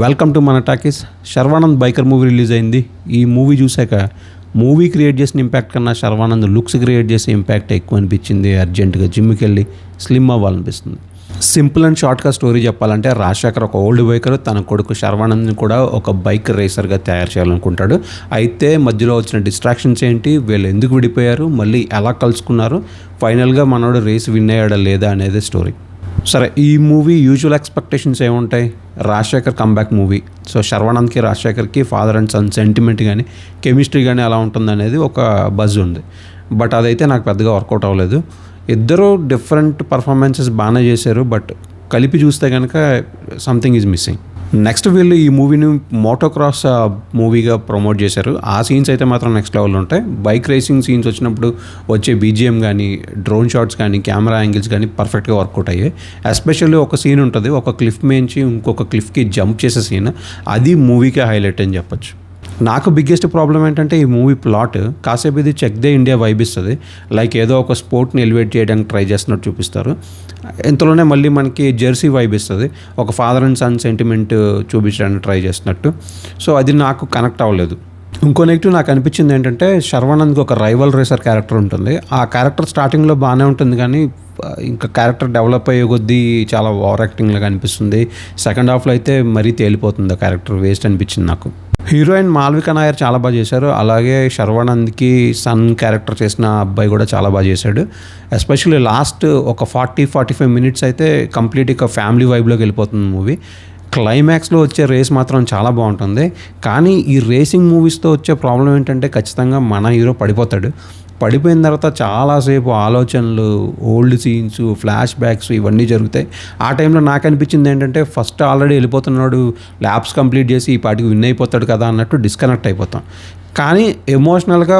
Welcome to మన talkies. Sharwanand biker movie release అయింది. ఈ మూవీ చూశాక మూవీ క్రియేట్ చేసిన ఇంపాక్ట్ కన్నా శర్వానంద్ లుక్స్ క్రియేట్ చేసే ఇంపాక్ట్ ఎక్కువ అనిపించింది. అర్జెంటుగా జిమ్కి వెళ్ళి స్లిమ్ అవ్వాలనిపిస్తుంది. సింపుల్ అండ్ షార్ట్గా స్టోరీ చెప్పాలంటే, రాజశేఖర్ ఒక ఓల్డ్ బైకర్ తన కొడుకు శర్వానంద్ని కూడా ఒక బైక్ రేసర్గా తయారు చేయాలనుకుంటాడు. అయితే మధ్యలో వచ్చిన డిస్ట్రాక్షన్స్ ఏంటి, వీళ్ళు ఎందుకు విడిపోయారు, మళ్ళీ ఎలా కలుసుకున్నారు, ఫైనల్గా మనోడు రేస్ విన్ అయ్యాడా లేదా అనేది స్టోరీ. సరే, ఈ మూవీ యూజువల్ ఎక్స్పెక్టేషన్స్ ఏముంటాయి? Rajasekhar comeback movie. సో శర్వానంద్కి రాజశేఖర్కి ఫాదర్ అండ్ సన్ సెంటిమెంట్ కానీ కెమిస్ట్రీ కానీ ఎలా ఉంటుంది అనేది ఒక బజ్ ఉంది. బట్ అదైతే నాకు పెద్దగా వర్కౌట్ అవ్వలేదు. ఇద్దరు డిఫరెంట్ పర్ఫార్మెన్సెస్ బాగానే చేశారు, బట్ కలిపి చూస్తే కనుక సంథింగ్ ఈజ్ మిస్సింగ్. నెక్స్ట్ వీళ్ళు ఈ మూవీని మోటోక్రాస్ మూవీగా ప్రమోట్ చేశారు. ఆ సీన్స్ అయితే మాత్రం నెక్స్ట్ లెవెల్లో ఉంటాయి. బైక్ రేసింగ్ సీన్స్ వచ్చినప్పుడు వచ్చే బీజిఎం కానీ, డ్రోన్ షాట్స్ కానీ, కెమెరా యాంగిల్స్ కానీ పర్ఫెక్ట్గా వర్కౌట్ అయ్యాయి. ఎస్పెషల్లీ ఒక సీన్ ఉంటుంది, ఒక క్లిఫ్ మేంచి ఇంకొక క్లిఫ్కి జంప్ చేసే సీన్, అది మూవీకే హైలైట్ అని చెప్పొచ్చు. నాకు బిగ్గెస్ట్ ప్రాబ్లం ఏంటంటే, ఈ మూవీ ప్లాట్ కాసేపు ఇది చెక్ దే ఇండియా వైబ్ ఇస్తుంది. లైక్ ఏదో ఒక స్పోర్ట్ని ఎలివేట్ చేయడానికి ట్రై చేస్తున్నట్టు చూపిస్తారు. ఇంతలోనే మళ్ళీ మనకి జెర్సీ వైబ్ ఇస్తుంది, ఒక ఫాదర్ అండ్ సన్ సెంటిమెంట్ చూపించడానికి ట్రై చేస్తున్నట్టు. సో అది నాకు కనెక్ట్ అవ్వలేదు. ఇంకో నెగిటివ్ నాకు అనిపించింది ఏంటంటే, శర్వానంద్కి ఒక రైవల్ రేసర్ క్యారెక్టర్ ఉంటుంది. ఆ క్యారెక్టర్ స్టార్టింగ్లో బాగానే ఉంటుంది, కానీ ఇంకా క్యారెక్టర్ డెవలప్ అయ్యే కొద్దీ చాలా ఓవర్ యాక్టింగ్లాగా అనిపిస్తుంది. సెకండ్ హాఫ్లో అయితే మరీ తేలిపోతుంది, ఆ క్యారెక్టర్ వేస్ట్ అనిపించింది నాకు. హీరోయిన్ మాల్వికా నాయర్ చాలా బాగా చేశారు. అలాగే శర్వానంద్కి సన్ క్యారెక్టర్ చేసిన అబ్బాయి కూడా చాలా బాగా చేశాడు. ఎస్పెషల్లీ లాస్ట్ ఒక 40-45 మినిట్స్ అయితే కంప్లీట్గా ఫ్యామిలీ వైబ్లోకి వెళ్ళిపోతుంది మూవీ. క్లైమాక్స్లో వచ్చే రేస్ మాత్రం చాలా బాగుంటుంది. కానీ ఈ రేసింగ్ మూవీస్తో వచ్చే ప్రాబ్లం ఏంటంటే, ఖచ్చితంగా మన హీరో పడిపోయిన తర్వాత చాలాసేపు ఆలోచనలు, ఓల్డ్ సీన్స్, ఫ్లాష్ బ్యాక్స్ ఇవన్నీ జరుగుతాయి. ఆ టైంలో నాకు అనిపించింది ఏంటంటే, ఫస్ట్ ఆల్రెడీ వెళ్ళిపోతున్నాడు, ల్యాబ్స్ కంప్లీట్ చేసి ఈ పాటికి విన్ అయిపోతాడు కదా అన్నట్టు డిస్కనెక్ట్ అయిపోతాం. కానీ ఎమోషనల్గా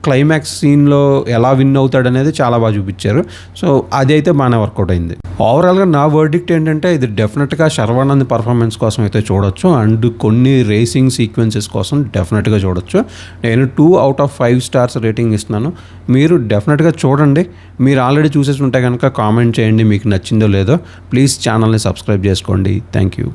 క్లైమాక్స్ సీన్లో ఎలా విన్ అవుతాడు అనేది చాలా బాగా చూపించారు. సో అది అయితే బాగానే వర్కౌట్ అయింది. ఓవరాల్గా నా వర్డిక్ట్ ఏంటంటే, ఇది డెఫినెట్గా శర్వానంద్ పర్ఫార్మెన్స్ కోసం అయితే చూడొచ్చు, అండ్ కొన్ని రేసింగ్ సీక్వెన్సెస్ కోసం డెఫినెట్గా చూడొచ్చు. నేను 2/5 స్టార్స్ రేటింగ్ ఇస్తున్నాను. మీరు డెఫినెట్గా చూడండి. మీరు ఆల్రెడీ చూసేసి ఉంటే కనుక కామెంట్ చేయండి మీకు నచ్చిందో లేదో. ప్లీజ్ ఛానల్ని సబ్స్క్రైబ్ చేసుకోండి. Thank you.